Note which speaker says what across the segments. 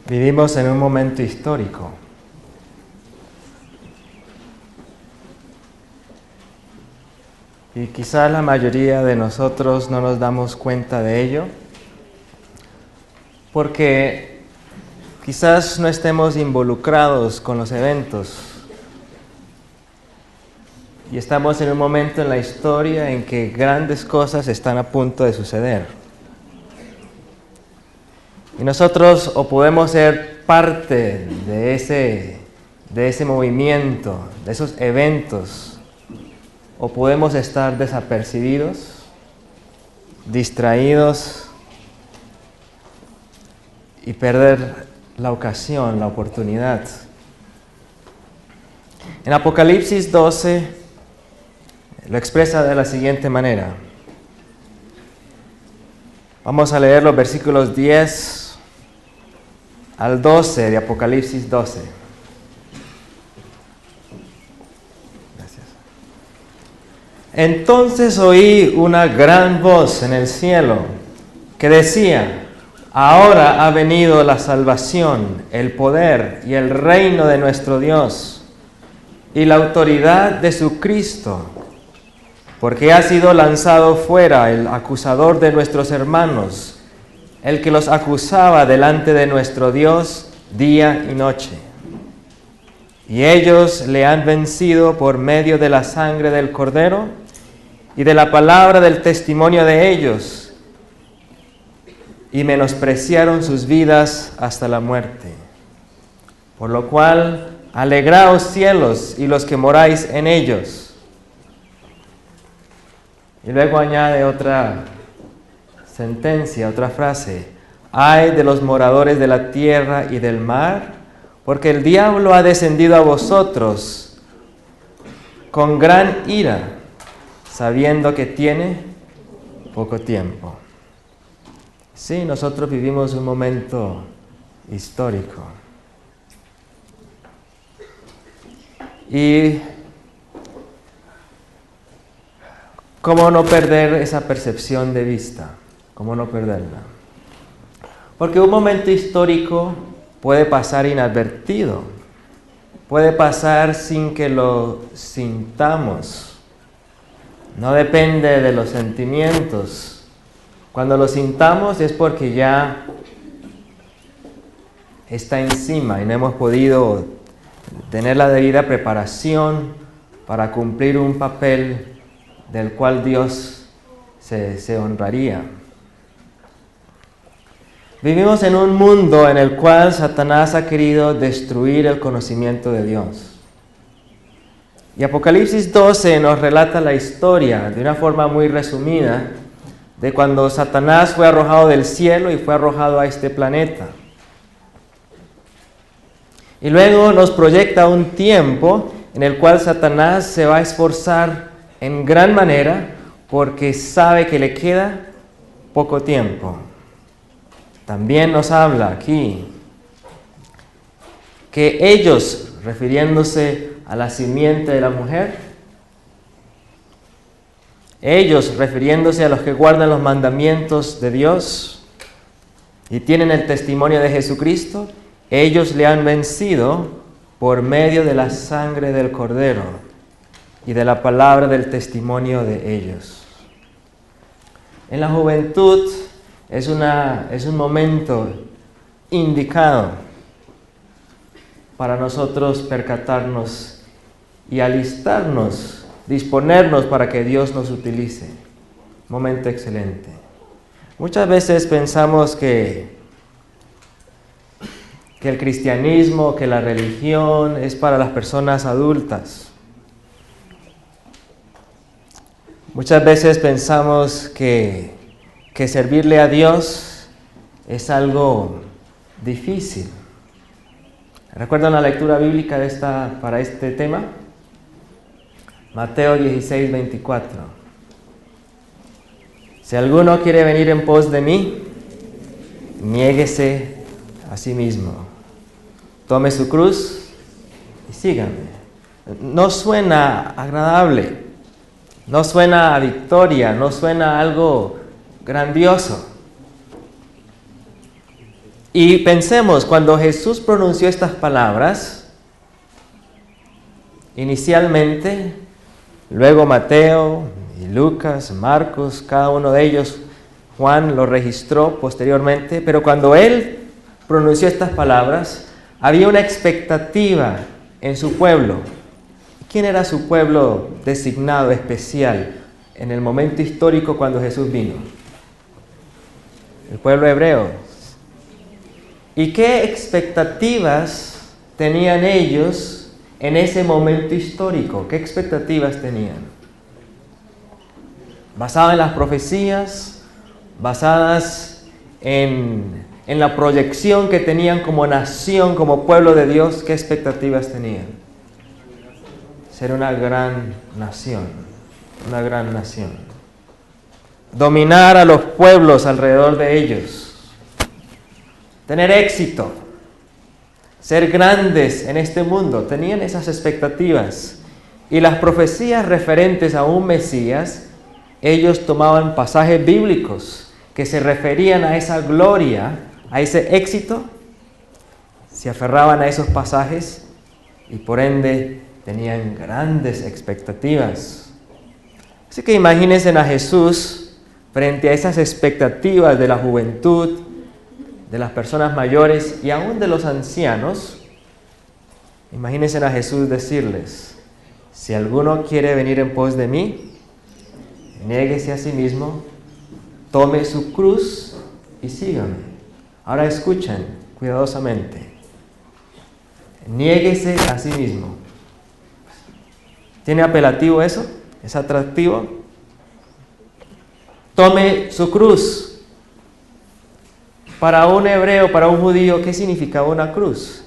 Speaker 1: Vivimos en un momento histórico. Y quizá la mayoría de nosotros no nos damos cuenta de ello, porque quizás no estemos involucrados con los eventos. Y estamos en un momento en la historia en que grandes cosas están a punto de suceder. Y nosotros o podemos ser parte de ese movimiento, de esos eventos, o podemos estar desapercibidos, distraídos y perder la ocasión, la oportunidad. En Apocalipsis 12 lo expresa de la siguiente manera. Vamos a leer los versículos 10 al 12 de Apocalipsis 12. Gracias. Entonces oí una gran voz en el cielo que decía: ahora ha venido la salvación, el poder y el reino de nuestro Dios y la autoridad de su Cristo, porque ha sido lanzado fuera el acusador de nuestros hermanos, el que los acusaba delante de nuestro Dios día y noche. Y ellos le han vencido por medio de la sangre del Cordero y de la palabra del testimonio de ellos, y menospreciaron sus vidas hasta la muerte. Por lo cual, alegraos cielos y los que moráis en ellos. Y luego añade otra sentencia, otra frase: ay de los moradores de la tierra y del mar, porque el diablo ha descendido a vosotros con gran ira, sabiendo que tiene poco tiempo. Sí, nosotros vivimos un momento histórico. Y ¿cómo no perder esa percepción de vista? ¿Cómo no perderla? Porque un momento histórico puede pasar inadvertido, puede pasar sin que lo sintamos. No depende de los sentimientos. Cuando lo sintamos es porque ya está encima y no hemos podido tener la debida preparación para cumplir un papel del cual Dios se honraría. Vivimos en un mundo en el cual Satanás ha querido destruir el conocimiento de Dios. Y Apocalipsis 12 nos relata la historia de una forma muy resumida de cuando Satanás fue arrojado del cielo y fue arrojado a este planeta. Y luego nos proyecta un tiempo en el cual Satanás se va a esforzar en gran manera porque sabe que le queda poco tiempo. También nos habla aquí que ellos, refiriéndose a la simiente de la mujer, ellos, refiriéndose a los que guardan los mandamientos de Dios y tienen el testimonio de Jesucristo, ellos le han vencido por medio de la sangre del Cordero y de la palabra del testimonio de ellos. En la juventud es un momento indicado para nosotros percatarnos y alistarnos, disponernos para que Dios nos utilice. Momento excelente. Muchas veces pensamos que el cristianismo, que la religión es para las personas adultas. Muchas veces pensamos que servirle a Dios es algo difícil. ¿Recuerdan la lectura bíblica para este tema? Mateo 16, 24. Si alguno quiere venir en pos de mí, niéguese a sí mismo. Tome su cruz y sígame. No suena agradable, no suena a victoria, no suena a algo grandioso. Y pensemos, cuando Jesús pronunció estas palabras, inicialmente, luego Mateo y Lucas, Marcos, cada uno de ellos, Juan lo registró posteriormente, pero cuando él pronunció estas palabras, había una expectativa en su pueblo. ¿Quién era su pueblo designado, especial, en el momento histórico cuando Jesús vino? El pueblo hebreo. ¿Y qué expectativas tenían ellos en ese momento histórico? ¿Qué expectativas tenían? Basadas en las profecías, basadas en la proyección que tenían como nación, como pueblo de Dios, ¿qué expectativas tenían? Ser una gran nación, una gran nación. Dominar a los pueblos alrededor de ellos. Tener éxito. Ser grandes en este mundo. Tenían esas expectativas. Y las profecías referentes a un Mesías, ellos tomaban pasajes bíblicos que se referían a esa gloria, a ese éxito, se aferraban a esos pasajes y por ende tenían grandes expectativas. Así que imagínense a Jesús frente a esas expectativas de la juventud, de las personas mayores y aún de los ancianos. Imagínense a Jesús decirles: si alguno quiere venir en pos de mí, niéguese a sí mismo, tome su cruz y sígame. Ahora escuchen cuidadosamente. Niéguese a sí mismo. ¿Tiene apelativo eso? ¿Es atractivo? Tome su cruz. Para un hebreo, para un judío, ¿qué significaba una cruz?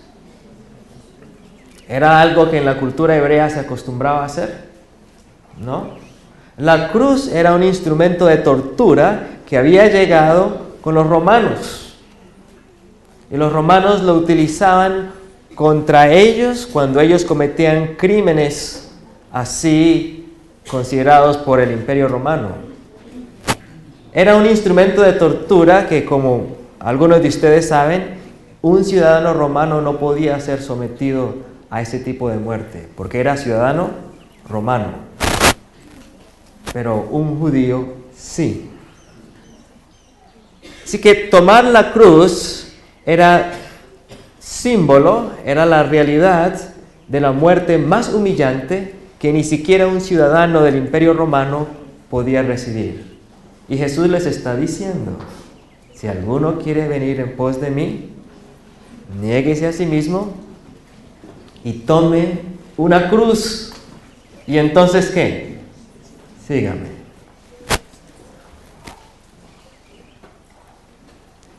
Speaker 1: ¿Era algo que en la cultura hebrea se acostumbraba a hacer? ¿No? La cruz era un instrumento de tortura que había llegado con los romanos. Y los romanos lo utilizaban contra ellos cuando ellos cometían crímenes así considerados por el Imperio Romano. Era un instrumento de tortura que, como algunos de ustedes saben, un ciudadano romano no podía ser sometido a ese tipo de muerte, porque era ciudadano romano. Pero un judío sí. Así que tomar la cruz era símbolo, era la realidad de la muerte más humillante que ni siquiera un ciudadano del Imperio Romano podía recibir. Y Jesús les está diciendo: si alguno quiere venir en pos de mí, niéguese a sí mismo y tome una cruz. ¿Y entonces qué? Sígame.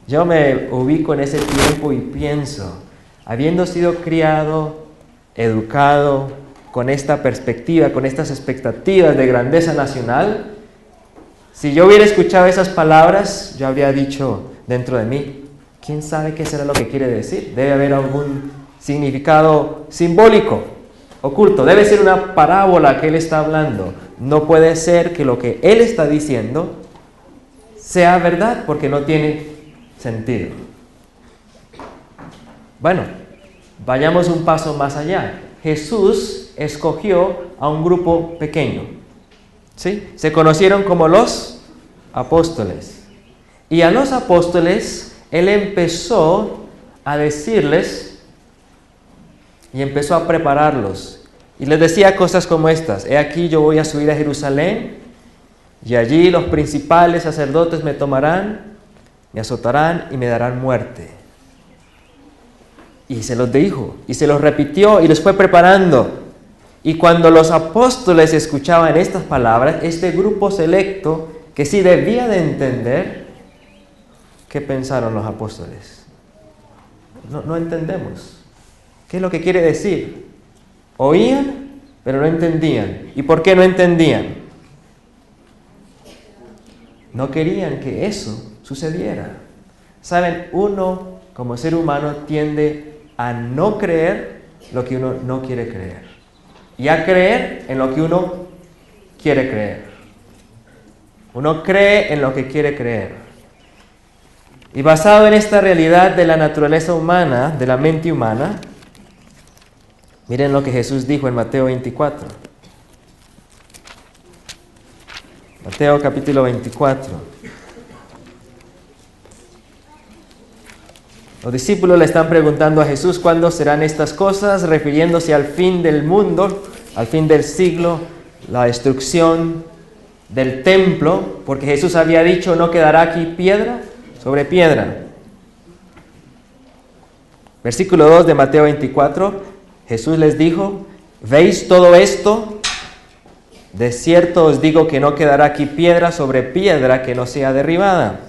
Speaker 1: Yo me ubico en ese tiempo y pienso, habiendo sido criado, educado, con esta perspectiva, con estas expectativas de grandeza nacional, si yo hubiera escuchado esas palabras, yo habría dicho dentro de mí: ¿quién sabe qué será lo que quiere decir? Debe haber algún significado simbólico, oculto. Debe ser una parábola que él está hablando. No puede ser que lo que él está diciendo sea verdad, porque no tiene sentido. Bueno, vayamos un paso más allá. Jesús escogió a un grupo pequeño. ¿Sí? Se conocieron como los apóstoles. Y a los apóstoles él empezó a decirles y empezó a prepararlos. Y les decía cosas como estas: he aquí, yo voy a subir a Jerusalén, y allí los principales sacerdotes me tomarán, me azotarán y me darán muerte. Y se los dijo, y se los repitió, y los fue preparando. Y cuando los apóstoles escuchaban estas palabras, este grupo selecto, que sí debía de entender, ¿qué pensaron los apóstoles? No entendemos. ¿Qué es lo que quiere decir? Oían, pero no entendían. ¿Y por qué no entendían? No querían que eso sucediera. Saben, uno como ser humano tiende a no creer lo que uno no quiere creer y a creer en lo que uno quiere creer. Uno cree en lo que quiere creer. Y basado en esta realidad de la naturaleza humana, de la mente humana, miren lo que Jesús dijo en Mateo 24. Mateo capítulo 24. Los discípulos le están preguntando a Jesús cuándo serán estas cosas, refiriéndose al fin del mundo, al fin del siglo, la destrucción del templo, porque Jesús había dicho, no quedará aquí piedra sobre piedra. Versículo 2 de Mateo 24, Jesús les dijo, ¿veis todo esto? De cierto os digo que no quedará aquí piedra sobre piedra que no sea derribada.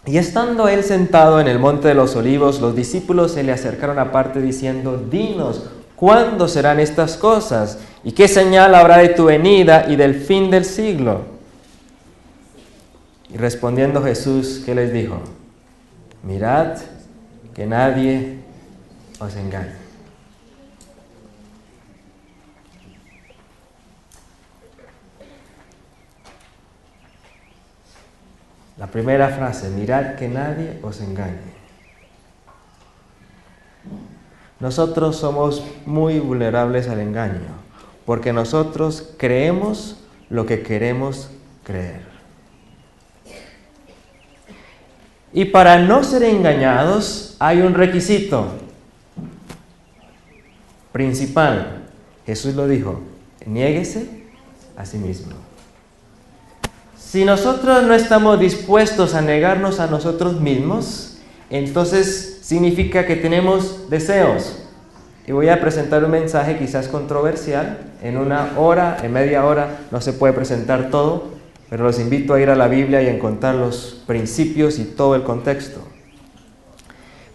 Speaker 1: Y estando él sentado en el monte de los olivos, los discípulos se le acercaron aparte diciendo, dinos, ¿cuándo serán estas cosas? ¿Y qué señal habrá de tu venida y del fin del siglo? Y respondiendo Jesús, ¿qué les dijo? Mirad que nadie os engañe. La primera frase, mirad que nadie os engañe. Nosotros somos muy vulnerables al engaño, porque nosotros creemos lo que queremos creer. Y para no ser engañados hay un requisito principal. Jesús lo dijo, niéguese a sí mismo. Si nosotros no estamos dispuestos a negarnos a nosotros mismos, entonces significa que tenemos deseos. Y voy a presentar un mensaje quizás controversial. En una hora, en media hora, no se puede presentar todo, pero los invito a ir a la Biblia y a encontrar los principios y todo el contexto.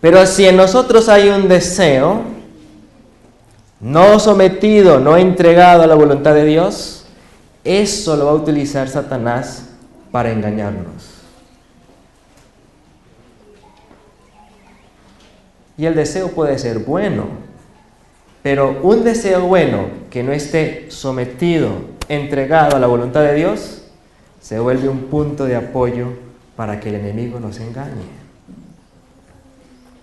Speaker 1: Pero si en nosotros hay un deseo no sometido, no entregado a la voluntad de Dios, eso lo va a utilizar Satanás para engañarnos. Y el deseo puede ser bueno, pero un deseo bueno que no esté sometido, entregado a la voluntad de Dios, se vuelve un punto de apoyo para que el enemigo nos engañe.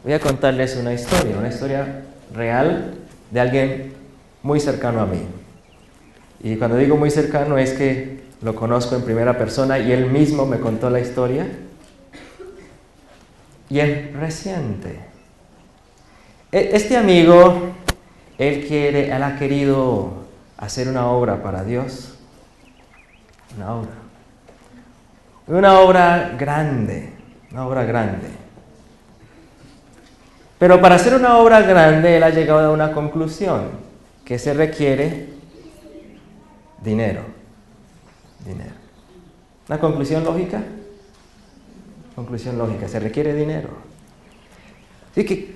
Speaker 1: Voy a contarles una historia real de alguien muy cercano a mí. Y cuando digo muy cercano es que lo conozco en primera persona y él mismo me contó la historia. Y es reciente. Este amigo, él ha querido hacer una obra para Dios. Una obra grande. Pero para hacer una obra grande, él ha llegado a una conclusión, que se requiere dinero. ¿Una conclusión lógica? Se requiere dinero. Así que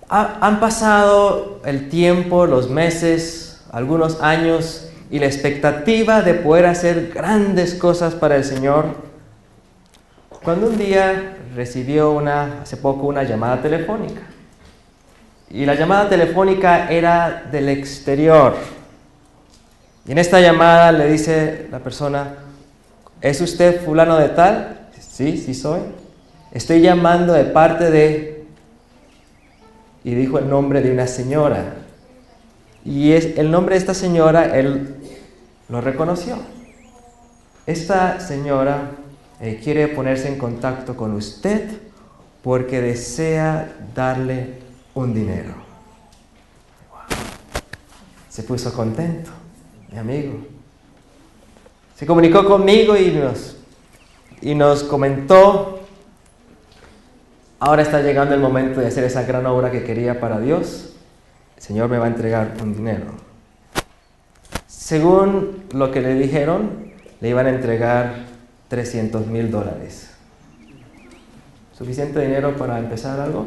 Speaker 1: han pasado el tiempo, los meses, algunos años, y la expectativa de poder hacer grandes cosas para el Señor, cuando un día recibió hace poco una llamada telefónica. Y la llamada telefónica era del exterior. Y en esta llamada le dice la persona, ¿es usted fulano de tal? Sí soy. Estoy llamando de parte de... Y dijo el nombre de una señora. Y el nombre de esta señora, él lo reconoció. Esta señora quiere ponerse en contacto con usted porque desea darle un dinero. Wow. Se puso contento, mi amigo. Se comunicó conmigo y nos comentó, ahora está llegando el momento de hacer esa gran obra que quería para Dios. El Señor me va a entregar un dinero. Según lo que le dijeron, le iban a entregar $300,000. ¿Suficiente dinero para empezar algo?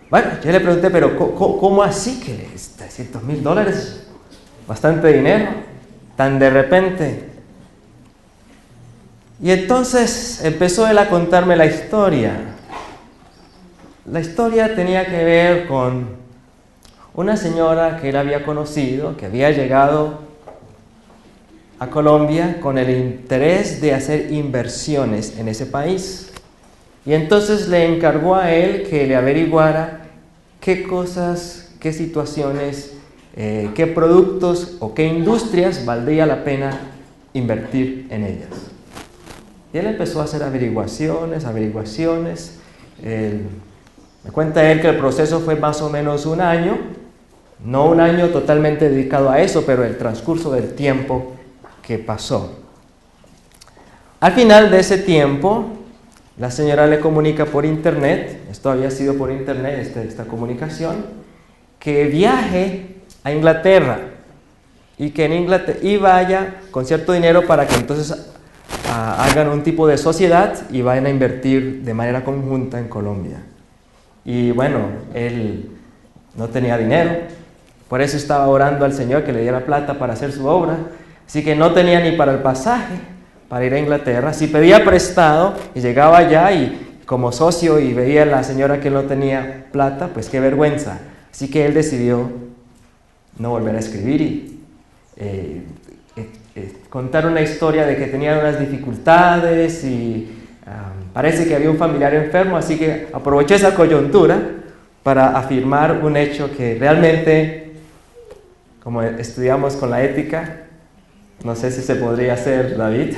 Speaker 1: Bueno, yo le pregunté, pero ¿cómo así que $300,000? Bastante dinero, tan de repente. Y entonces empezó él a contarme la historia. La historia tenía que ver con una señora que él había conocido, que había llegado a Colombia con el interés de hacer inversiones en ese país. Y entonces le encargó a él que le averiguara qué cosas, qué situaciones, qué productos o qué industrias valdría la pena invertir en ellas. Y él empezó a hacer averiguaciones. Me cuenta él que el proceso fue más o menos un año, no un año totalmente dedicado a eso, pero el transcurso del tiempo que pasó. Al final de ese tiempo, la señora le comunica por internet, esto había sido por internet, esta comunicación, que viaje a Inglaterra y que en Inglaterra y vaya con cierto dinero para que entonces hagan un tipo de sociedad y vayan a invertir de manera conjunta en Colombia. Y bueno, él no tenía dinero, por eso estaba orando al Señor que le diera plata para hacer su obra, así que no tenía ni para el pasaje para ir a Inglaterra. Si pedía prestado y llegaba allá y como socio y veía a la señora que no tenía plata, pues qué vergüenza. Así que él decidió no volver a escribir y contar una historia de que tenía unas dificultades y parece que había un familiar enfermo, así que aprovechó esa coyuntura para afirmar un hecho que realmente, como estudiamos con la ética, no sé si se podría hacer, David,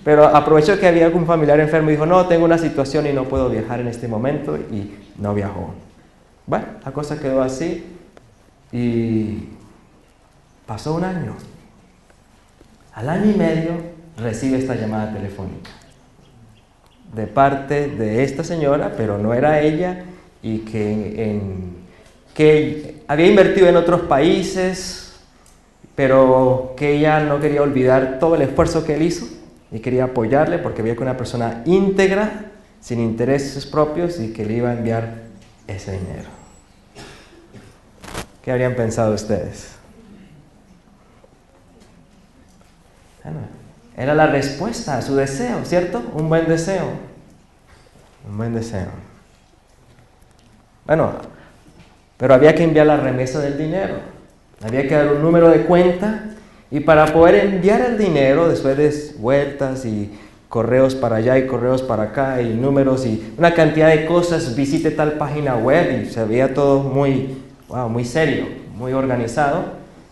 Speaker 1: pero aprovechó que había algún familiar enfermo y dijo, no, tengo una situación y no puedo viajar en este momento, y no viajó. Bueno, la cosa quedó así y pasó un año. Al año y medio recibe esta llamada telefónica de parte de esta señora, pero no era ella, y que había invertido en otros países, pero que ella no quería olvidar todo el esfuerzo que él hizo y quería apoyarle porque veía que una persona íntegra, sin intereses propios, y que le iba a enviar ese dinero. ¿Qué habrían pensado ustedes? Bueno, era la respuesta a su deseo, ¿cierto? Un buen deseo. Un buen deseo. Bueno, pero había que enviar la remesa del dinero. Había que dar un número de cuenta, y para poder enviar el dinero, después de vueltas y correos para allá y correos para acá y números y una cantidad de cosas, visite tal página web, y se veía todo muy serio, muy organizado.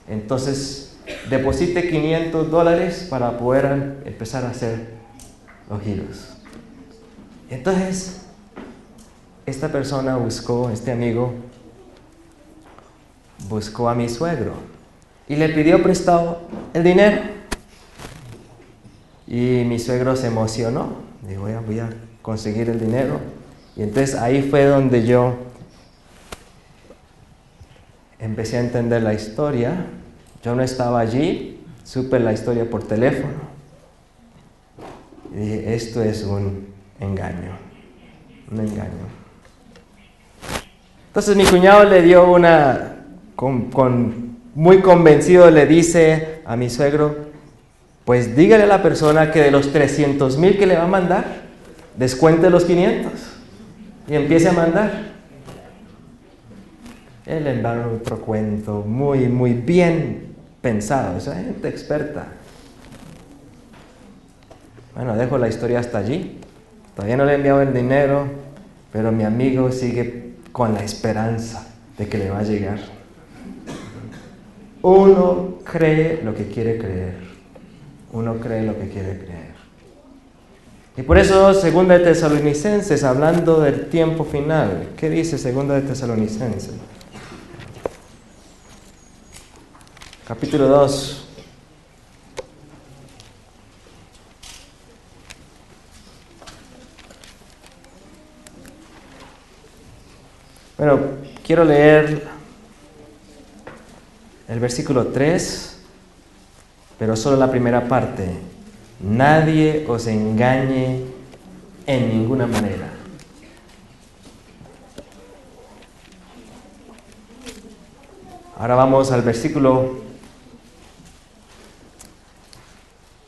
Speaker 1: Entonces, deposite $500 para poder empezar a hacer los giros. Entonces, esta persona este amigo buscó a mi suegro y le pidió prestado el dinero. Y mi suegro se emocionó, dijo, voy a conseguir el dinero. Y entonces ahí fue donde yo empecé a entender la historia. Yo no estaba allí, supe la historia por teléfono. Y dije, esto es un engaño. Entonces mi cuñado le dio muy convencido, le dice a mi suegro, pues dígale a la persona que de los 300,000 que le va a mandar, descuente los 500 y empiece a mandar. Él le envió otro cuento muy bien pensado, esa gente experta. Bueno, dejo la historia hasta allí. Todavía no le he enviado el dinero, pero mi amigo sigue con la esperanza de que le va a llegar. Uno cree lo que quiere creer. Uno cree lo que quiere creer. Y por eso, Segunda de Tesalonicenses, hablando del tiempo final, ¿qué dice Segunda de Tesalonicenses? Capítulo 2. Bueno, quiero leer el versículo 3, pero solo la primera parte. Nadie os engañe en ninguna manera. Ahora vamos al versículo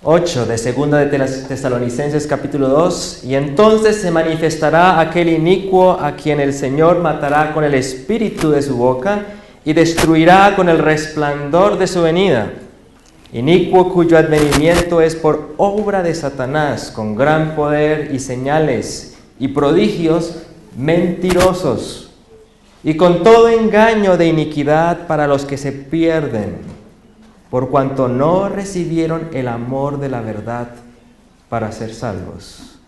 Speaker 1: 8 de Segunda de Tesalonicenses capítulo 2. Y entonces se manifestará aquel inicuo a quien el Señor matará con el espíritu de su boca y destruirá con el resplandor de su venida. inicuo cuyo advenimiento es por obra de Satanás, con gran poder y señales y prodigios mentirosos, y con todo engaño de iniquidad para los que se pierden, por cuanto no recibieron el amor de la verdad para ser salvos.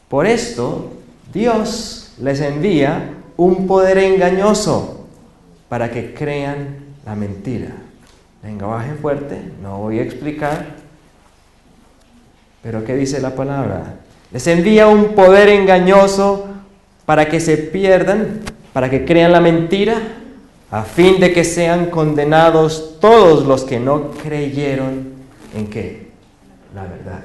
Speaker 1: Por esto, Dios les envía un poder engañoso para que crean la mentira. Lenguaje fuerte, no voy a explicar, pero ¿qué dice la palabra? Les envía un poder engañoso para que se pierdan, para que crean la mentira, a fin de que sean condenados todos los que no creyeron en ¿qué? La verdad.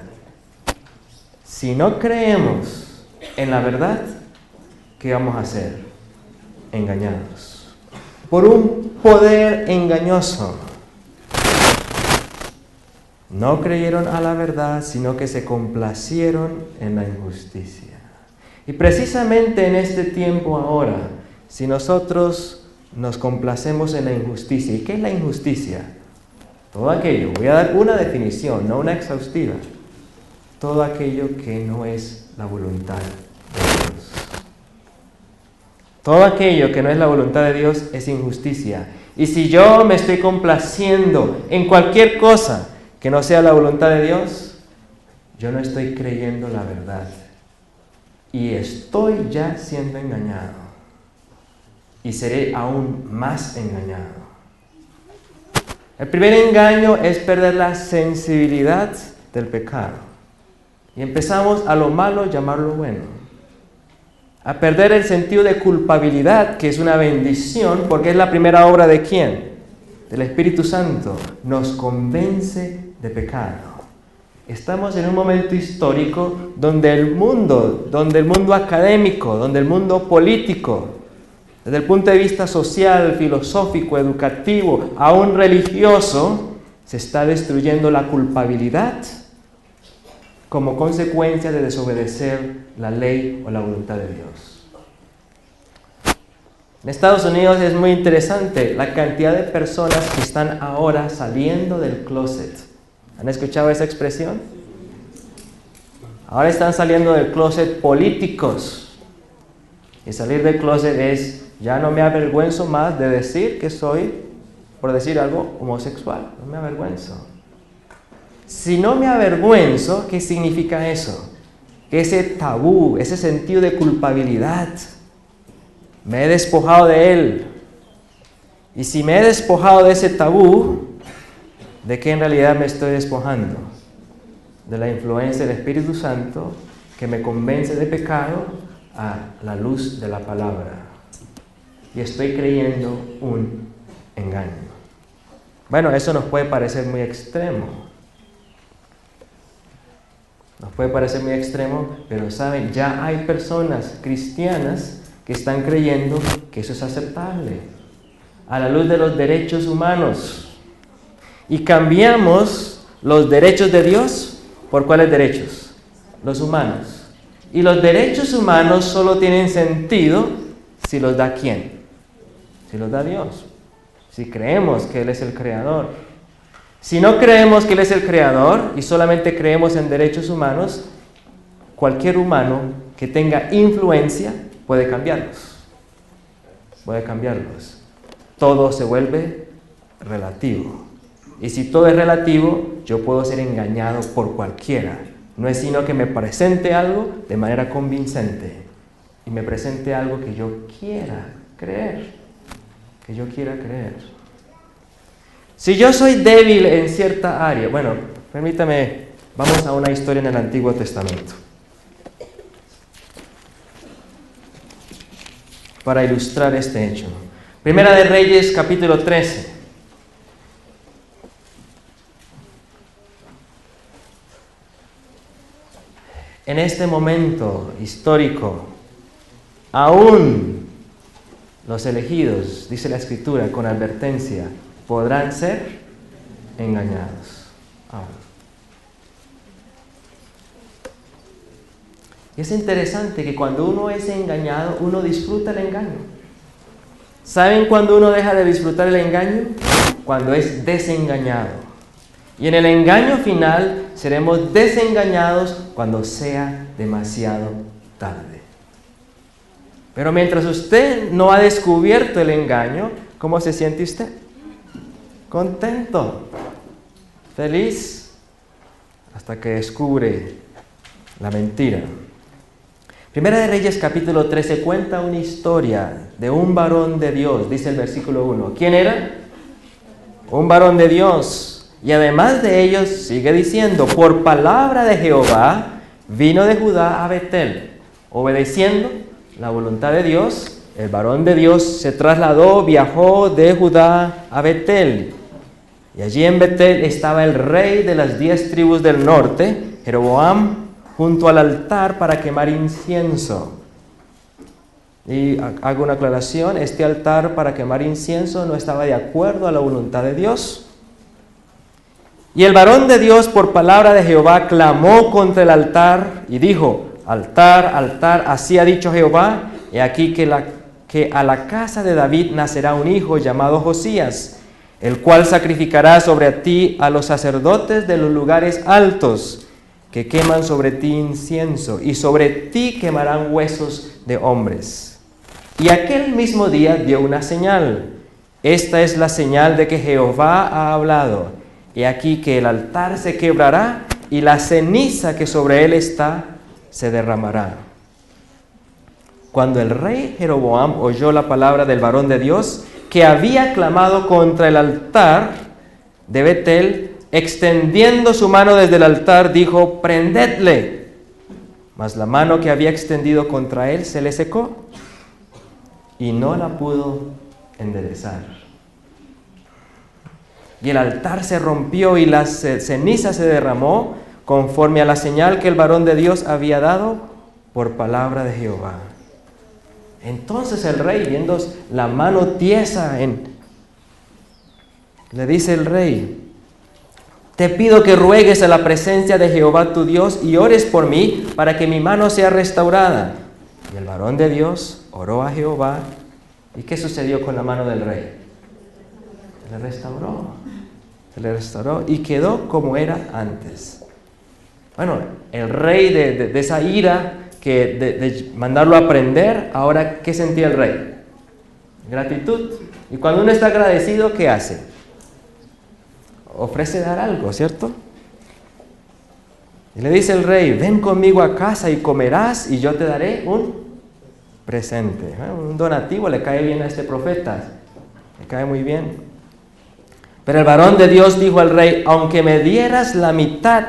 Speaker 1: Si no creemos en la verdad, ¿qué vamos a hacer? Engañados por un poder engañoso. No creyeron a la verdad, sino que se complacieron en la injusticia. Y precisamente en este tiempo ahora, si nosotros nos complacemos en la injusticia, ¿y qué es la injusticia? Todo aquello, voy a dar una definición, no una exhaustiva, todo aquello que no es la voluntad de Dios. Todo aquello que no es la voluntad de Dios es injusticia. Y si yo me estoy complaciendo en cualquier cosa que no sea la voluntad de Dios, yo no estoy creyendo la verdad. Y estoy ya siendo engañado. Y seré aún más engañado. El primer engaño es perder la sensibilidad del pecado. Y empezamos a lo malo llamarlo bueno. A perder el sentido de culpabilidad, que es una bendición, porque es la primera obra ¿de quién? Del Espíritu Santo. Nos convence de pecado. Estamos en un momento histórico donde el mundo académico, donde el mundo político, desde el punto de vista social, filosófico, educativo, aún religioso, se está destruyendo la culpabilidad como consecuencia de desobedecer la ley o la voluntad de Dios. En Estados Unidos es muy interesante la cantidad de personas que están ahora saliendo del closet. ¿Han escuchado esa expresión? Ahora están saliendo del closet políticos. Y salir del closet es, ya no me avergüenzo más de decir que soy, por decir algo, homosexual. No me avergüenzo. Si no me avergüenzo, ¿qué significa eso? Que ese tabú, ese sentido de culpabilidad, me he despojado de él. Y si me he despojado de ese tabú, ¿de qué en realidad me estoy despojando? De la influencia del Espíritu Santo que me convence de pecado a la luz de la palabra. Y estoy creyendo un engaño. Bueno, eso nos puede parecer muy extremo. Nos puede parecer muy extremo, pero saben, ya hay personas cristianas que están creyendo que eso es aceptable a la luz de los derechos humanos. Y cambiamos los derechos de Dios por ¿cuáles derechos? Los humanos. Y los derechos humanos solo tienen sentido si los da ¿quién? Si los da Dios. Si creemos que Él es el creador. Si no creemos que Él es el creador y solamente creemos en derechos humanos, cualquier humano que tenga influencia puede cambiarlos. Puede cambiarlos. Todo se vuelve relativo. Y si todo es relativo, yo puedo ser engañado por cualquiera. No es sino que me presente algo de manera convincente y me presente algo que yo quiera creer. Que yo quiera creer. Si yo soy débil en cierta área, bueno, permítame, vamos a una historia en el Antiguo Testamento. Para ilustrar este hecho. Primera de Reyes, capítulo 13. En este momento histórico, aún los elegidos, dice la Escritura con advertencia, podrán ser engañados. Y es interesante que cuando uno es engañado, uno disfruta el engaño. ¿Saben cuándo uno deja de disfrutar el engaño? Cuando es desengañado. Y en el engaño final seremos desengañados cuando sea demasiado tarde. Pero mientras usted no ha descubierto el engaño, ¿cómo se siente usted? Contento, feliz, hasta que descubre la mentira. Primera de Reyes capítulo 13 cuenta una historia de un varón de Dios, dice el versículo 1. ¿Quién era? Un varón de Dios. Y además de ellos, sigue diciendo, por palabra de Jehová vino de Judá a Betel. Obedeciendo la voluntad de Dios, el varón de Dios se trasladó, viajó de Judá a Betel. Y allí en Betel estaba el rey de las 10 tribus del norte, Jeroboam, junto al altar para quemar incienso. Y hago una aclaración, este altar para quemar incienso no estaba de acuerdo a la voluntad de Dios. Y el varón de Dios, por palabra de Jehová, clamó contra el altar y dijo, altar, altar, así ha dicho Jehová, he aquí que a la casa de David nacerá un hijo llamado Josías, el cual sacrificará sobre ti a los sacerdotes de los lugares altos, que queman sobre ti incienso, y sobre ti quemarán huesos de hombres. Y aquel mismo día dio una señal. Esta es la señal de que Jehová ha hablado. He aquí que el altar se quebrará y la ceniza que sobre él está se derramará. Cuando el rey Jeroboam oyó la palabra del varón de Dios, que había clamado contra el altar de Betel, extendiendo su mano desde el altar, dijo, prendedle. Mas la mano que había extendido contra él se le secó y no la pudo enderezar. Y el altar se rompió y la ceniza se derramó conforme a la señal que el varón de Dios había dado por palabra de Jehová. Entonces el rey, viendo la mano tiesa, le dice el rey, te pido que ruegues a la presencia de Jehová tu Dios y ores por mí para que mi mano sea restaurada. Y el varón de Dios oró a Jehová. ¿Y qué sucedió con la mano del rey? Se le restauró y quedó como era antes. Bueno, el rey de esa ira, de mandarlo a prender, ahora ¿qué sentía el rey? Gratitud. Y cuando uno está agradecido, ¿qué hace? Ofrece dar algo, ¿cierto? Y le dice el rey, ven conmigo a casa y comerás y yo te daré un presente. Un donativo le cae bien a este profeta, le cae muy bien. Pero el varón de Dios dijo al rey, aunque me dieras la mitad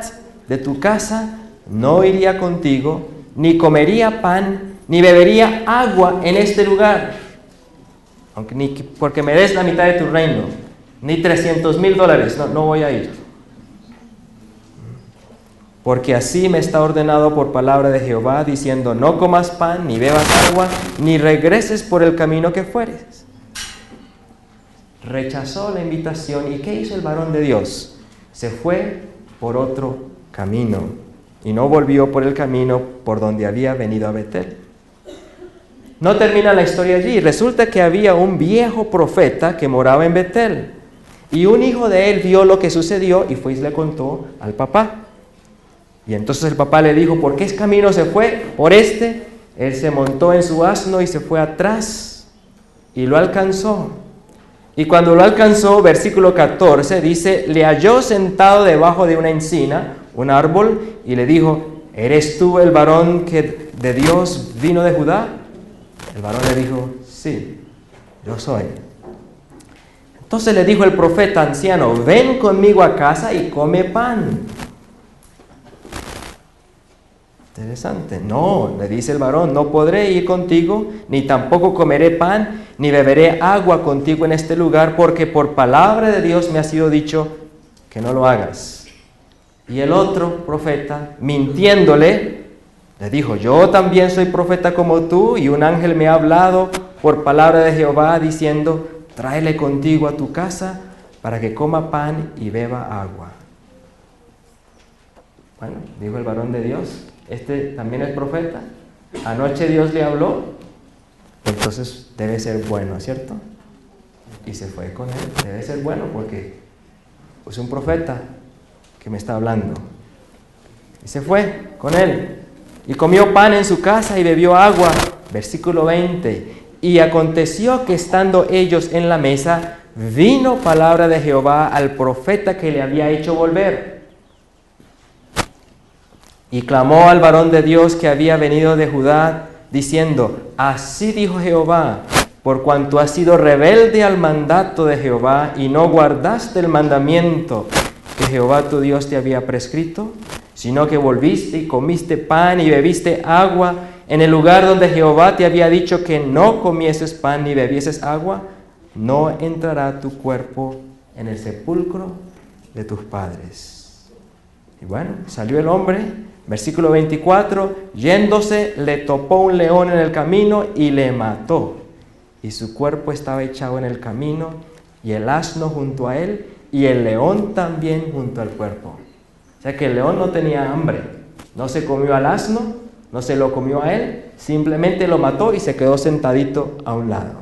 Speaker 1: de tu casa, no iría contigo, ni comería pan, ni bebería agua en este lugar, porque me des la mitad de tu reino, ni $300,000, no voy a ir. Porque así me está ordenado por palabra de Jehová, diciendo, no comas pan, ni bebas agua, ni regreses por el camino que fueres. Rechazó la invitación. ¿Y qué hizo el varón de Dios? Se fue por otro camino y no volvió por el camino por donde había venido a Betel. No termina la historia allí. Resulta que había un viejo profeta que moraba en Betel y un hijo de él vio lo que sucedió y fue y le contó al papá. Y entonces el papá le dijo, ¿por qué camino se fue? Por este. Él se montó en su asno y se fue atrás y lo alcanzó. Y cuando lo alcanzó, versículo 14, dice, le halló sentado debajo de una encina, un árbol, y le dijo, ¿eres tú el varón que de Dios vino de Judá? El varón le dijo, sí, yo soy. Entonces le dijo el profeta anciano, ven conmigo a casa y come pan. Interesante. No, le dice el varón, no podré ir contigo, ni tampoco comeré pan, ni beberé agua contigo en este lugar, porque por palabra de Dios me ha sido dicho que no lo hagas. Y el otro profeta, mintiéndole, le dijo, yo también soy profeta como tú, y un ángel me ha hablado por palabra de Jehová, diciendo, tráele contigo a tu casa, para que coma pan y beba agua. Bueno, dijo el varón de Dios, este también es profeta. Anoche Dios le habló, entonces debe ser bueno, ¿cierto? Y se fue con él. Debe ser bueno porque es un profeta. que me está hablando. Y se fue con él. Y comió pan en su casa y bebió agua. Versículo 20. Y aconteció que estando ellos en la mesa, vino palabra de Jehová al profeta que le había hecho volver. Y clamó al varón de Dios que había venido de Judá, diciendo: así dijo Jehová, por cuanto has sido rebelde al mandato de Jehová y no guardaste el mandamiento que Jehová tu Dios te había prescrito, sino que volviste y comiste pan y bebiste agua en el lugar donde Jehová te había dicho que no comieses pan ni bebieses agua, no entrará tu cuerpo en el sepulcro de tus padres. Y bueno, salió el hombre, versículo 24, yéndose, le topó un león en el camino y le mató. Y su cuerpo estaba echado en el camino, y el asno junto a él, y el león también junto al cuerpo. O sea que el león no tenía hambre, no se comió al asno, no se lo comió a él, simplemente lo mató y se quedó sentadito a un lado.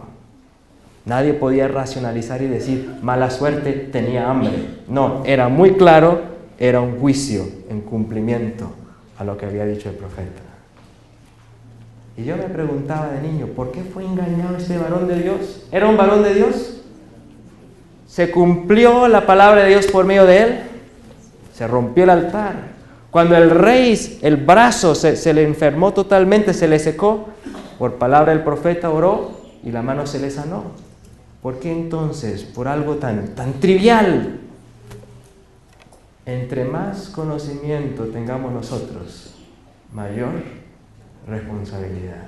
Speaker 1: Nadie podía racionalizar y decir, mala suerte, tenía hambre. No, era muy claro, era un juicio en cumplimiento a lo que había dicho el profeta. Y yo me preguntaba de niño, ¿por qué fue engañado este varón de Dios? ¿Era un varón de Dios? ¿Se cumplió la palabra de Dios por medio de él? Se rompió el altar. Cuando el rey, el brazo se le enfermó totalmente, se le secó, por palabra del profeta oró y la mano se le sanó. ¿Por qué entonces, por algo tan trivial, entre más conocimiento tengamos nosotros, mayor responsabilidad?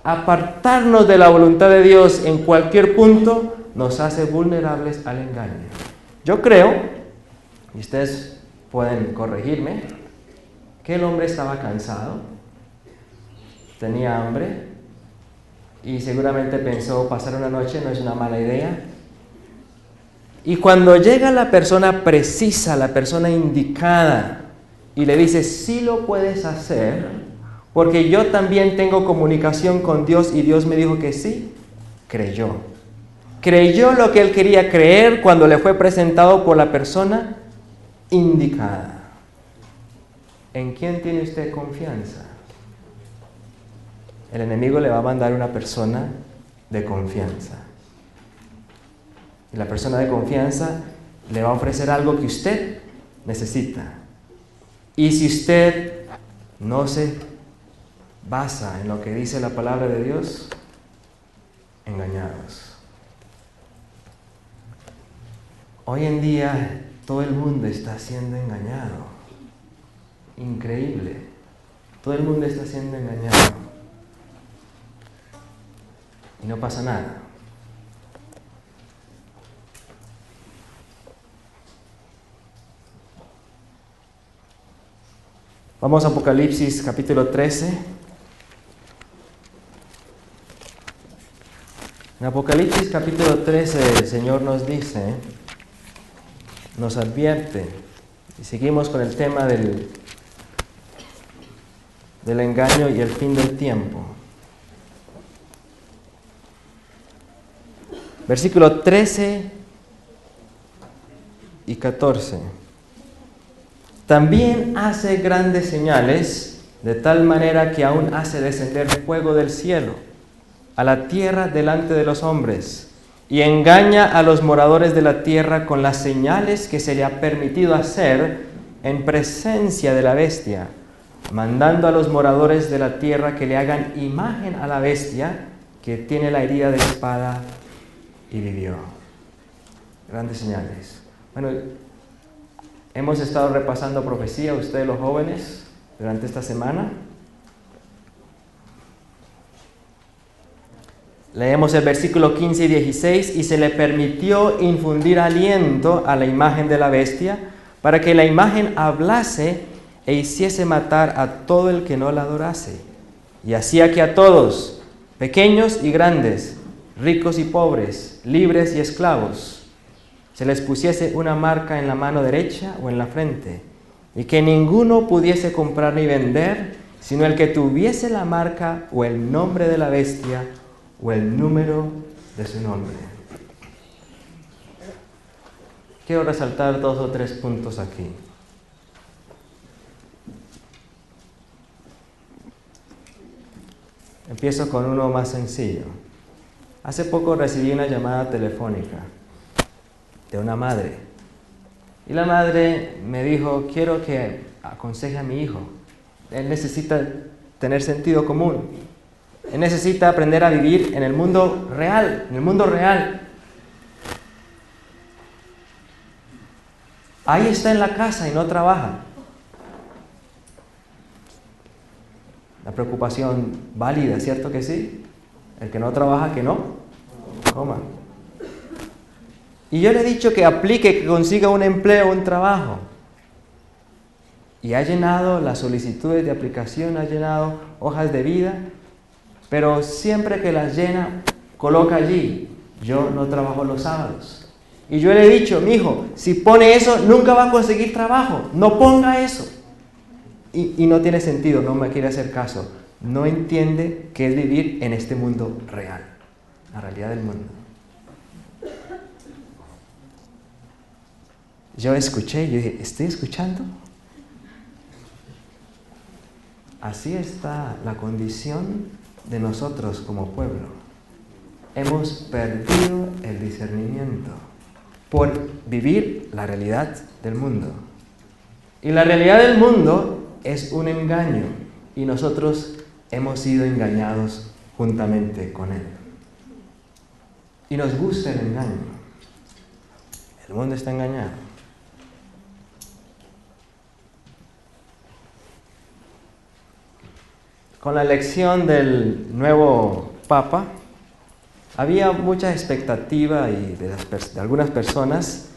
Speaker 1: Apartarnos de la voluntad de Dios en cualquier punto nos hace vulnerables al engaño. Yo creo, y ustedes pueden corregirme, que el hombre estaba cansado, tenía hambre y seguramente pensó pasar una noche no es una mala idea. Y cuando llega la persona precisa, la persona indicada, y le dice, sí lo puedes hacer, porque yo también tengo comunicación con Dios y Dios me dijo que sí, creyó. Creyó lo que él quería creer cuando le fue presentado por la persona indicada. ¿En quién tiene usted confianza? El enemigo le va a mandar una persona de confianza. Y la persona de confianza le va a ofrecer algo que usted necesita. Y si usted no se basa en lo que dice la palabra de Dios, engañados. Hoy en día todo el mundo está siendo engañado. Increíble. Todo el mundo está siendo engañado. Y no pasa nada. Vamos a Apocalipsis capítulo 13. En Apocalipsis capítulo 13 el Señor nos dice, nos advierte, y seguimos con el tema del engaño y el fin del tiempo. Versículo 13 y 14. También hace grandes señales, de tal manera que aún hace descender fuego del cielo a la tierra delante de los hombres, y engaña a los moradores de la tierra con las señales que se le ha permitido hacer en presencia de la bestia, mandando a los moradores de la tierra que le hagan imagen a la bestia que tiene la herida de espada y vivió. Grandes señales. Bueno, hemos estado repasando profecía, ustedes los jóvenes, durante esta semana. Leemos el versículo 15 y 16, y se le permitió infundir aliento a la imagen de la bestia, para que la imagen hablase e hiciese matar a todo el que no la adorase. Y hacía que a todos, pequeños y grandes, ricos y pobres, libres y esclavos, se les pusiese una marca en la mano derecha o en la frente, y que ninguno pudiese comprar ni vender, sino el que tuviese la marca o el nombre de la bestia o el número de su nombre. Quiero resaltar 2 o 3 puntos aquí. Empiezo con uno más sencillo. Hace poco recibí una llamada telefónica de una madre. Y la madre me dijo, quiero que aconseje a mi hijo. Él necesita tener sentido común. Él necesita aprender a vivir en el mundo real, en el mundo real. Ahí está en la casa y no trabaja. La preocupación válida, ¿cierto que sí? El que no trabaja, que no coma. Y yo le he dicho que aplique, que consiga un empleo, un trabajo. Y ha llenado las solicitudes de aplicación, ha llenado hojas de vida, pero siempre que las llena, coloca allí, yo no trabajo los sábados. Y yo le he dicho, mi hijo, si pone eso, nunca va a conseguir trabajo, no ponga eso. Y no tiene sentido, no me quiere hacer caso. No entiende qué es vivir en este mundo real, la realidad del mundo. Yo escuché, yo dije, ¿estoy escuchando? Así está la condición de nosotros como pueblo. Hemos perdido el discernimiento por vivir la realidad del mundo. Y la realidad del mundo es un engaño y nosotros hemos sido engañados juntamente con él. Y nos gusta el engaño. El mundo está engañado. Con la elección del nuevo Papa, había mucha expectativa y de algunas personas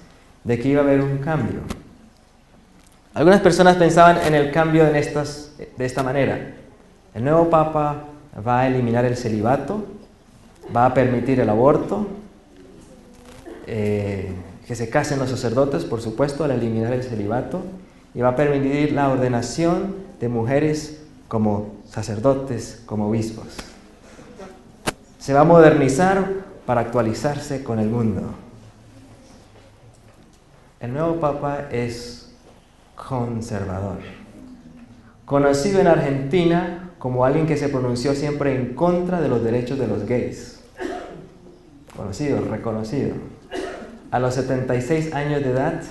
Speaker 1: de que iba a haber un cambio. Algunas personas pensaban en el cambio de esta manera. El nuevo Papa va a eliminar el celibato, va a permitir el aborto, que se casen los sacerdotes, por supuesto, al eliminar el celibato, y va a permitir la ordenación de mujeres como sacerdotes, como obispos. Se va a modernizar para actualizarse con el mundo. El nuevo Papa es conservador, conocido en Argentina como alguien que se pronunció siempre en contra de los derechos de los gays. Conocido, reconocido. A los 76 años de edad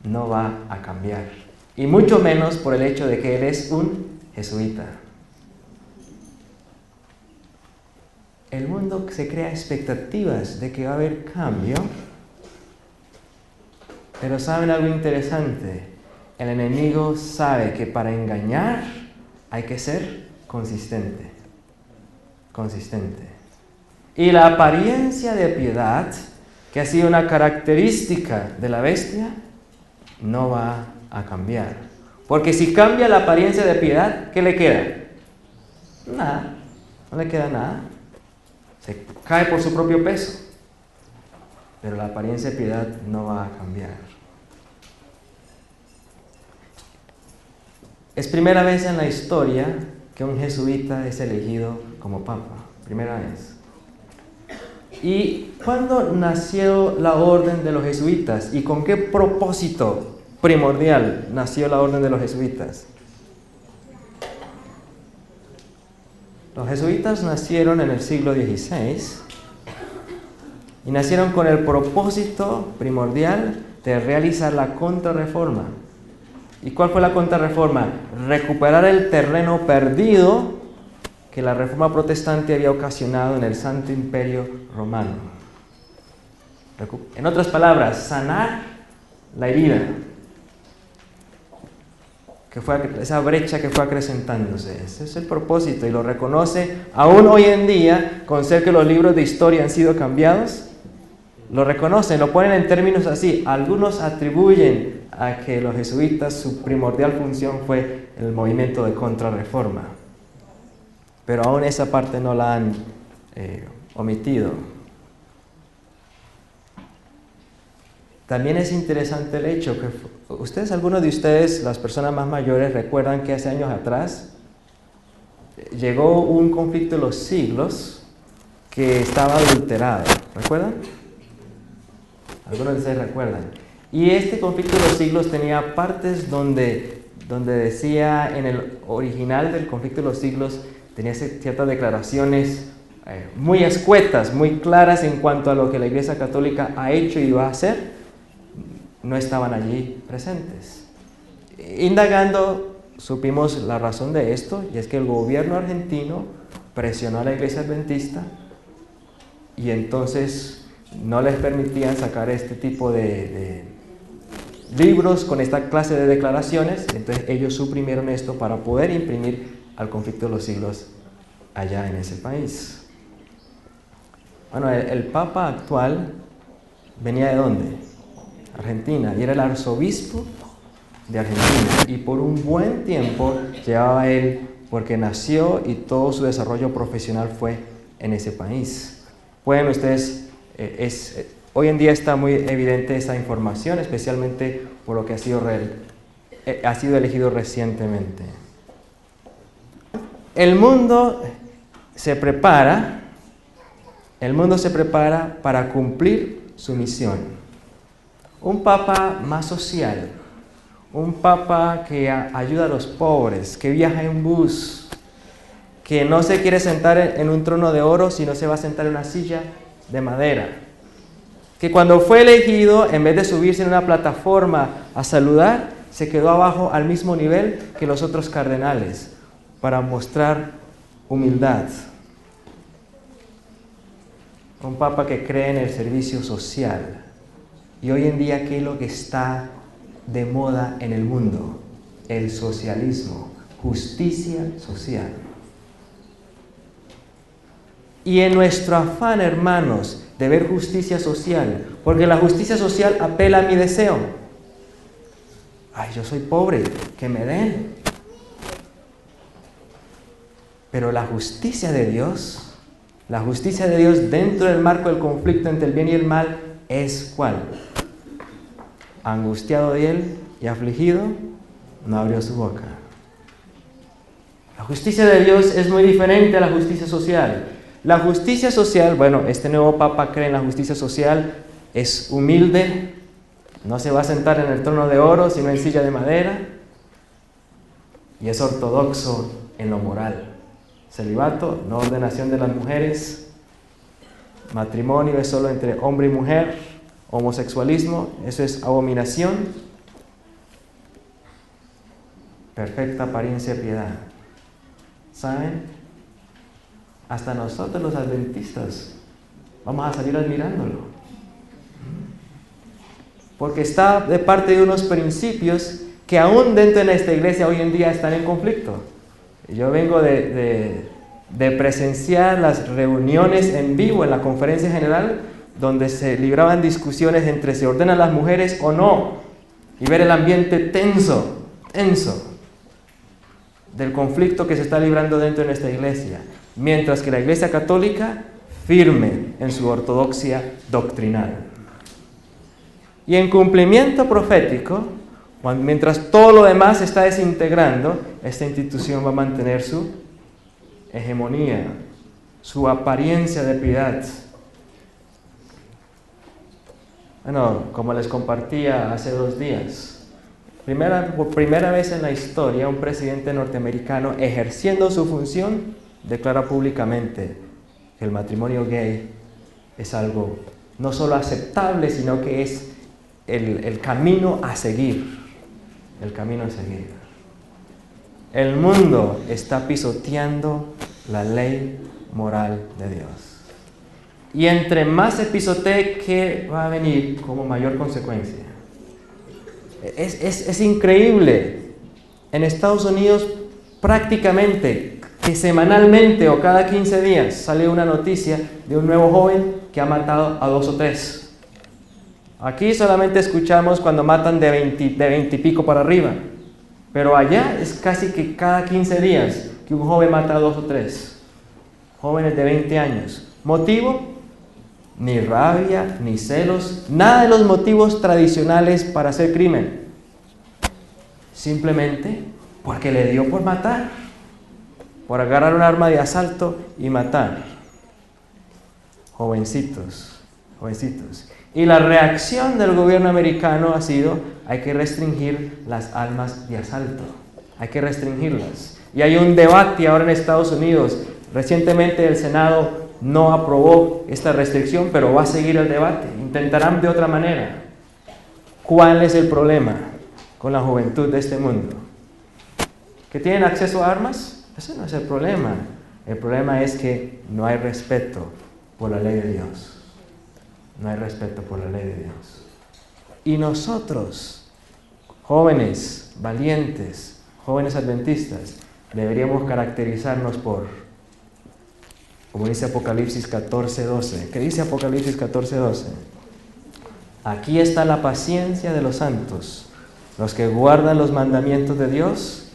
Speaker 1: no va a cambiar, y mucho menos por el hecho de que él es un jesuita. El mundo se crea expectativas de que va a haber cambio, pero ¿saben algo interesante? El enemigo sabe que para engañar hay que ser consistente. Consistente. Y la apariencia de piedad, que ha sido una característica de la bestia, no va a cambiar. Porque si cambia la apariencia de piedad, ¿qué le queda? Nada, no le queda nada. Se cae por su propio peso. Pero la apariencia de piedad no va a cambiar. Es primera vez en la historia que un jesuita es elegido como papa. Primera vez. ¿Y cuándo nació la orden de los jesuitas? ¿Y con qué propósito primordial nació la orden de los jesuitas? Los jesuitas nacieron en el siglo XVI y nacieron con el propósito primordial de realizar la contrarreforma. ¿Y cuál fue la contrarreforma? Recuperar el terreno perdido que la reforma protestante había ocasionado en el Santo Imperio Romano. En otras palabras, sanar la herida, que fue esa brecha que fue acrecentándose. Ese es el propósito y lo reconoce aún hoy en día, con ser que los libros de historia han sido cambiados. Lo reconocen, lo ponen en términos así. Algunos atribuyen a que los jesuitas, su primordial función fue el movimiento de contrarreforma. Pero aún esa parte no la han omitido. También es interesante el hecho que algunos de ustedes, las personas más mayores, recuerdan que hace años atrás llegó un conflicto de los siglos que estaba adulterado. ¿Recuerdan? Algunos de ustedes recuerdan. Y este conflicto de los siglos tenía partes donde decía, en el original del conflicto de los siglos, tenía ciertas declaraciones muy escuetas, muy claras en cuanto a lo que la Iglesia Católica ha hecho y va a hacer, no estaban allí presentes. Indagando, supimos la razón de esto, y es que el gobierno argentino presionó a la Iglesia Adventista y entonces no les permitían sacar este tipo de libros con esta clase de declaraciones. Entonces ellos suprimieron esto para poder imprimir al conflicto de los siglos allá en ese país. Bueno, el Papa actual venía ¿de dónde? Argentina, y era el arzobispo de Argentina, y por un buen tiempo llevaba él, porque nació y todo su desarrollo profesional fue en ese país. Pueden ustedes, hoy en día está muy evidente esa información, especialmente por lo que ha sido elegido recientemente. El mundo se prepara para cumplir su misión. Un papa más social, un papa que ayuda a los pobres, que viaja en bus, que no se quiere sentar en un trono de oro, sino se va a sentar en una silla de madera. Que cuando fue elegido, en vez de subirse en una plataforma a saludar, se quedó abajo al mismo nivel que los otros cardenales, para mostrar humildad. Un papa que cree en el servicio social. Y hoy en día, ¿qué es lo que está de moda en el mundo? El socialismo, justicia social. Y en nuestro afán, hermanos, de ver justicia social, porque la justicia social apela a mi deseo. Ay, yo soy pobre, que me den. Pero la justicia de Dios dentro del marco del conflicto entre el bien y el mal, es ¿cuál? Angustiado de él y afligido, no abrió su boca. La justicia de Dios es muy diferente a la justicia social. La justicia social, bueno, este nuevo Papa cree en la justicia social, es humilde, no se va a sentar en el trono de oro, sino en silla de madera, y es ortodoxo en lo moral. Celibato, no ordenación de las mujeres, matrimonio es solo entre hombre y mujer, homosexualismo, eso es abominación, perfecta apariencia de piedad. ¿Saben? Hasta nosotros los adventistas vamos a salir admirándolo, porque está de parte de unos principios que aún dentro de esta iglesia hoy en día están en conflicto. Yo vengo de presenciar las reuniones en vivo en la conferencia general, donde se libraban discusiones entre si ordenan las mujeres o no, y ver el ambiente tenso del conflicto que se está librando dentro de nuestra iglesia, mientras que la Iglesia Católica firme en su ortodoxia doctrinal. Y en cumplimiento profético, mientras todo lo demás se está desintegrando, esta institución va a mantener su hegemonía, su apariencia de piedad. Bueno, como les compartía hace 2 días, por primera vez en la historia, un presidente norteamericano ejerciendo su función declara públicamente que el matrimonio gay es algo no solo aceptable, sino que es el camino a seguir. El camino a seguir. El mundo está pisoteando la ley moral de Dios. Y entre más se pisotee, ¿qué va a venir como mayor consecuencia? Es increíble. En Estados Unidos, prácticamente que semanalmente o cada 15 días sale una noticia de un nuevo joven que ha matado a 2 o 3. Aquí solamente escuchamos cuando matan de 20 y pico para arriba, pero allá es casi que cada 15 días que un joven mata a 2 o 3 jóvenes de 20 años. ¿Motivo? Ni rabia, ni celos, nada de los motivos tradicionales para hacer crimen. Simplemente porque le dio por matar, por agarrar un arma de asalto y matar. Jovencitos. Y la reacción del gobierno americano ha sido: hay que restringir las armas de asalto, hay que restringirlas. Y hay un debate ahora en Estados Unidos. Recientemente el Senado no aprobó esta restricción, pero va a seguir el debate. Intentarán de otra manera. ¿Cuál es el problema con la juventud de este mundo? ¿Que tienen acceso a armas? Ese no es el problema. El problema es que no hay respeto por la ley de Dios. No hay respeto por la ley de Dios. Y nosotros, jóvenes, valientes, jóvenes adventistas, deberíamos caracterizarnos por, como dice Apocalipsis 14:12. ¿Qué dice Apocalipsis 14:12? Aquí está la paciencia de los santos, los que guardan los mandamientos de Dios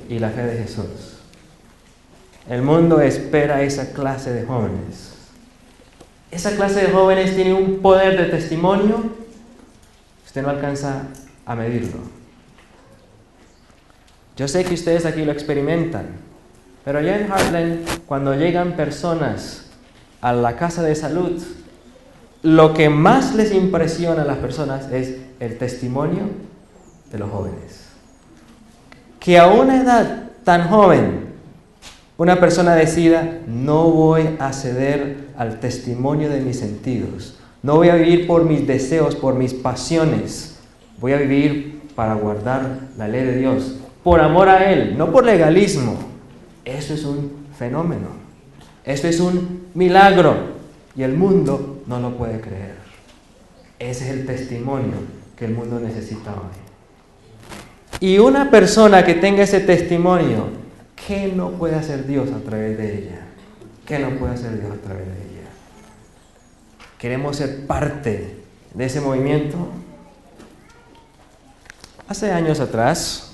Speaker 1: y la fe de Jesús. El mundo espera esa clase de jóvenes. Esa clase de jóvenes tiene un poder de testimonio. Usted no alcanza a medirlo. Yo sé que ustedes aquí lo experimentan, pero allá en Heartland, cuando llegan personas a la casa de salud, lo que más les impresiona a las personas es el testimonio de los jóvenes. Que a una edad tan joven, una persona decida, no voy a ceder al testimonio de mis sentidos, no voy a vivir por mis deseos, por mis pasiones, voy a vivir para guardar la ley de Dios, por amor a Él, no por legalismo. Eso es un fenómeno, eso es un milagro, y el mundo no lo puede creer. Ese es el testimonio que el mundo necesita hoy. Y una persona que tenga ese testimonio, ¿qué no puede hacer Dios a través de ella? ¿Qué no puede hacer Dios a través de ella? ¿Queremos ser parte de ese movimiento? Hace años atrás,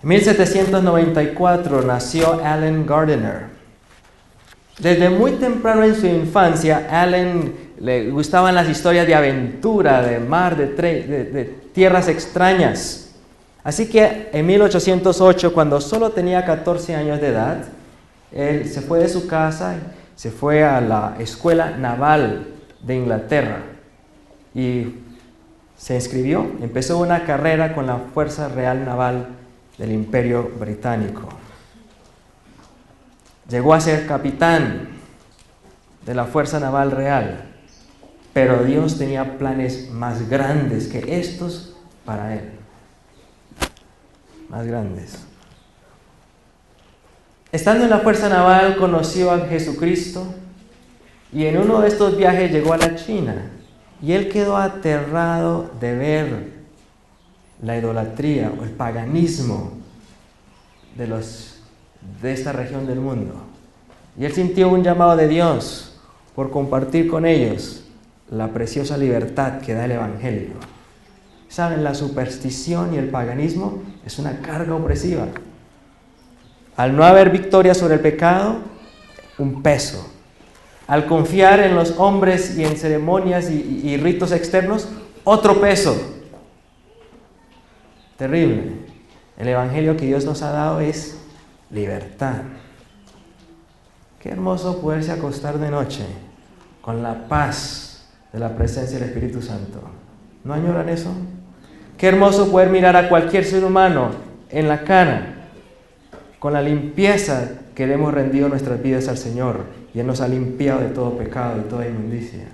Speaker 1: en 1794, nació Allen Gardiner. Desde muy temprano en su infancia, Allen le gustaban las historias de aventura, de mar, de tierras extrañas. Así que en 1808, cuando solo tenía 14 años de edad, él se fue de su casa, se fue a la Escuela Naval de Inglaterra y se inscribió, empezó una carrera con la Fuerza Real Naval del Imperio Británico. Llegó a ser capitán de la Fuerza Naval Real, pero Dios tenía planes más grandes que estos para él. Más grandes. Estando en la Fuerza Naval, conoció a Jesucristo y en uno de estos viajes llegó a la China y él quedó aterrado de ver la idolatría o el paganismo de esta región del mundo. Y él sintió un llamado de Dios por compartir con ellos la preciosa libertad que da el Evangelio. ¿Saben? La superstición y el paganismo es una carga opresiva. Al no haber victoria sobre el pecado, un peso. Al confiar en los hombres y en ceremonias y ritos externos, otro peso. Terrible. El Evangelio que Dios nos ha dado es libertad. Qué hermoso poderse acostar de noche con la paz de la presencia del Espíritu Santo. ¿No añoran eso? Qué hermoso poder mirar a cualquier ser humano en la cara con la limpieza que le hemos rendido nuestras vidas al Señor y Él nos ha limpiado de todo pecado, de toda inmundicia.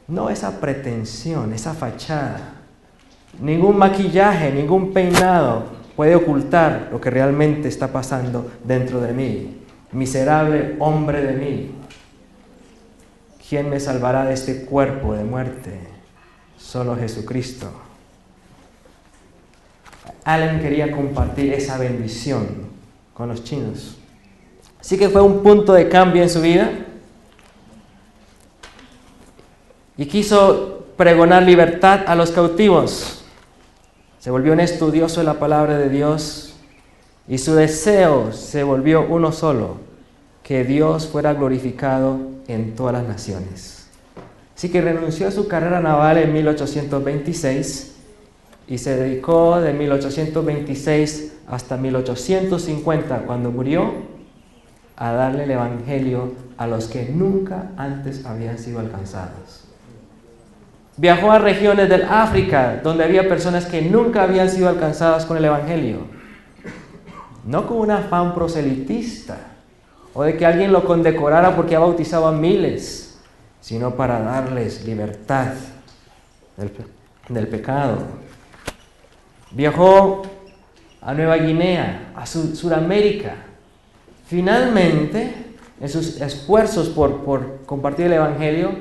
Speaker 1: No esa pretensión, esa fachada. Ningún maquillaje, ningún peinado puede ocultar lo que realmente está pasando dentro de mí. Miserable hombre de mí. ¿Quién me salvará de este cuerpo de muerte? Solo Jesucristo. Allen quería compartir esa bendición con los chinos. Así que fue un punto de cambio en su vida. Y quiso pregonar libertad a los cautivos. Se volvió un estudioso de la palabra de Dios y su deseo se volvió uno solo, que Dios fuera glorificado en todas las naciones. Así que renunció a su carrera naval en 1826 y se dedicó de 1826 hasta 1850, cuando murió, a darle el Evangelio a los que nunca antes habían sido alcanzados. Viajó a regiones del África, donde había personas que nunca habían sido alcanzadas con el Evangelio. No con un afán proselitista, o de que alguien lo condecorara porque ha bautizado a miles, sino para darles libertad del pecado. Viajó a Nueva Guinea, a Sudamérica. Finalmente, en sus esfuerzos por compartir el Evangelio,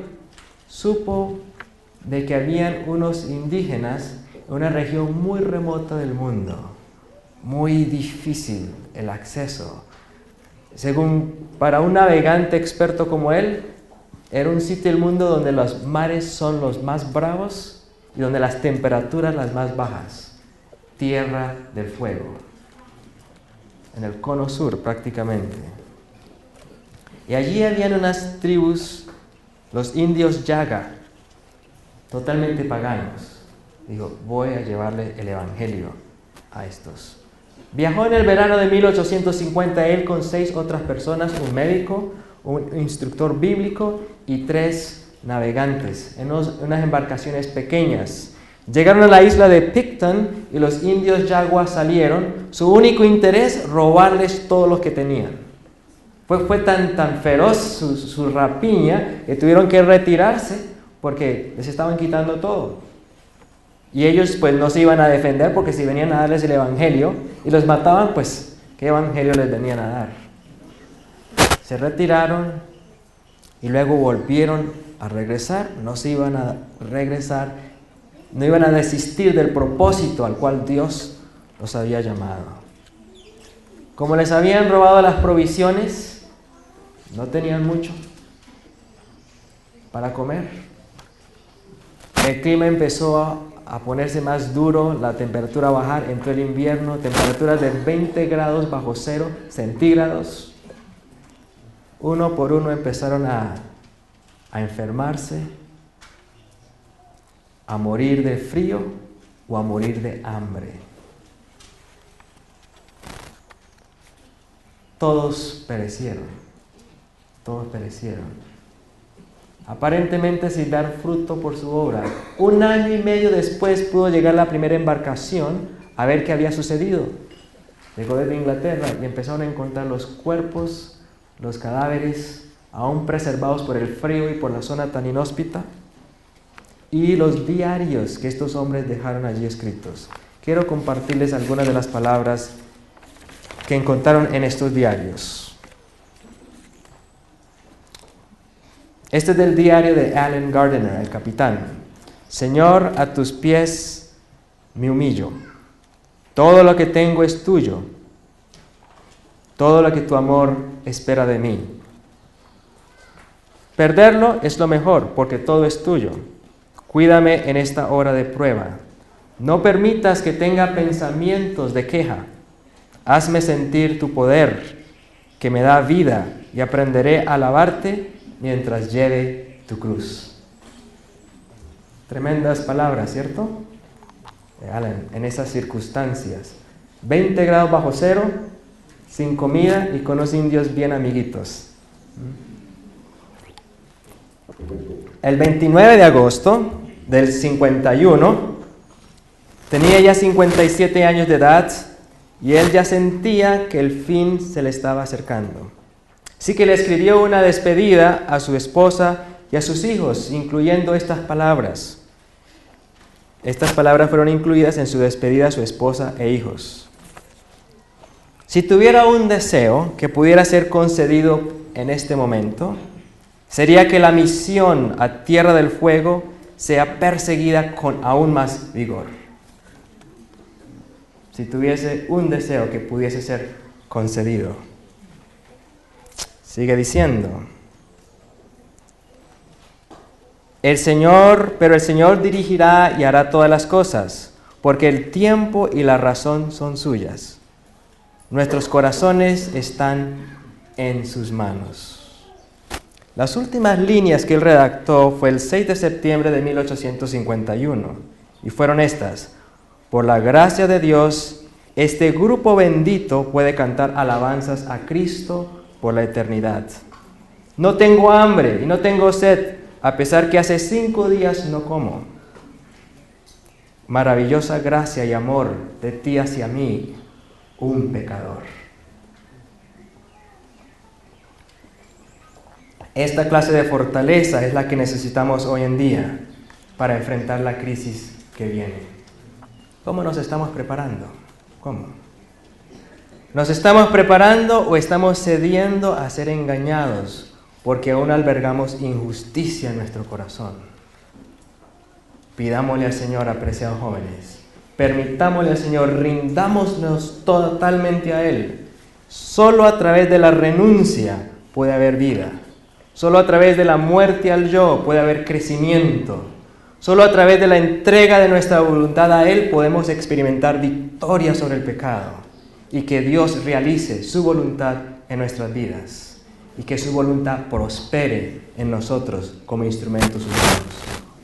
Speaker 1: supo de que habían unos indígenas en una región muy remota del mundo, muy difícil el acceso. Según para un navegante experto como él, era un sitio del mundo donde los mares son los más bravos y donde las temperaturas las más bajas. Tierra del fuego. En el cono sur prácticamente. Y allí habían unas tribus, los indios Yaga, totalmente paganos. Dijo, voy a llevarle el Evangelio a estos. Viajó en el verano de 1850 él con 6 otras personas, un médico, un instructor bíblico y 3 navegantes en unas embarcaciones pequeñas. Llegaron a la isla de Picton y los indios Yaguas salieron. Su único interés, robarles todo lo que tenían. Fue tan feroz su rapiña que tuvieron que retirarse porque les estaban quitando todo. Y ellos pues no se iban a defender porque si venían a darles el Evangelio y los mataban, pues ¿qué Evangelio les venían a dar? Se retiraron y luego volvieron a regresar. No se iban a regresar, no iban a desistir del propósito al cual Dios los había llamado. Como les habían robado las provisiones, no tenían mucho para comer. El clima empezó a ponerse más duro, la temperatura a bajar, entró el invierno, temperaturas de 20 grados bajo cero centígrados. Uno por uno empezaron a enfermarse, a morir de frío o a morir de hambre. Todos perecieron. Todos perecieron. Aparentemente sin dar fruto por su obra. 1 año y medio después pudo llegar la primera embarcación a ver qué había sucedido. Llegó desde Inglaterra y empezaron a encontrar los cuerpos, los cadáveres, aún preservados por el frío y por la zona tan inhóspita, y los diarios que estos hombres dejaron allí escritos. Quiero compartirles algunas de las palabras que encontraron en estos diarios. Este es del diario de Allen Gardiner, el capitán. Señor, a tus pies me humillo. Todo lo que tengo es tuyo. Todo lo que tu amor espera de mí. Perderlo es lo mejor, porque todo es tuyo. Cuídame en esta hora de prueba. No permitas que tenga pensamientos de queja. Hazme sentir tu poder, que me da vida, y aprenderé a alabarte mientras lleve tu cruz. Tremendas palabras, ¿cierto? Allen, en esas circunstancias. 20 grados bajo cero, sin comida y con los indios bien amiguitos. El 29 de agosto del 51, tenía ya 57 años de edad y él ya sentía que el fin se le estaba acercando. Así que le escribió una despedida a su esposa y a sus hijos, incluyendo estas palabras. Estas palabras fueron incluidas en su despedida a su esposa e hijos. Si tuviera un deseo que pudiera ser concedido en este momento, sería que la misión a Tierra del Fuego sea perseguida con aún más vigor. Si tuviese un deseo que pudiese ser concedido. Sigue diciendo, pero el Señor dirigirá y hará todas las cosas, porque el tiempo y la razón son suyas. Nuestros corazones están en sus manos. Las últimas líneas que él redactó fue el 6 de septiembre de 1851, y fueron estas: por la gracia de Dios, este grupo bendito puede cantar alabanzas a Cristo por la eternidad. No tengo hambre y no tengo sed, a pesar que hace 5 días no como. Maravillosa gracia y amor de ti hacia mí, un pecador. Esta clase de fortaleza es la que necesitamos hoy en día para enfrentar la crisis que viene. ¿Cómo nos estamos preparando? ¿Cómo? ¿Nos estamos preparando o estamos cediendo a ser engañados porque aún albergamos injusticia en nuestro corazón? Pidámosle al Señor, apreciados jóvenes, permitámosle al Señor, rindámonos totalmente a Él. Solo a través de la renuncia puede haber vida. Solo a través de la muerte al yo puede haber crecimiento. Solo a través de la entrega de nuestra voluntad a Él podemos experimentar victoria sobre el pecado y que Dios realice su voluntad en nuestras vidas y que su voluntad prospere en nosotros como instrumentos humanos.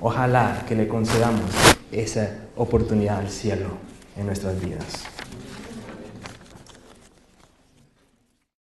Speaker 1: Ojalá que le concedamos esa oportunidad al cielo en nuestras vidas.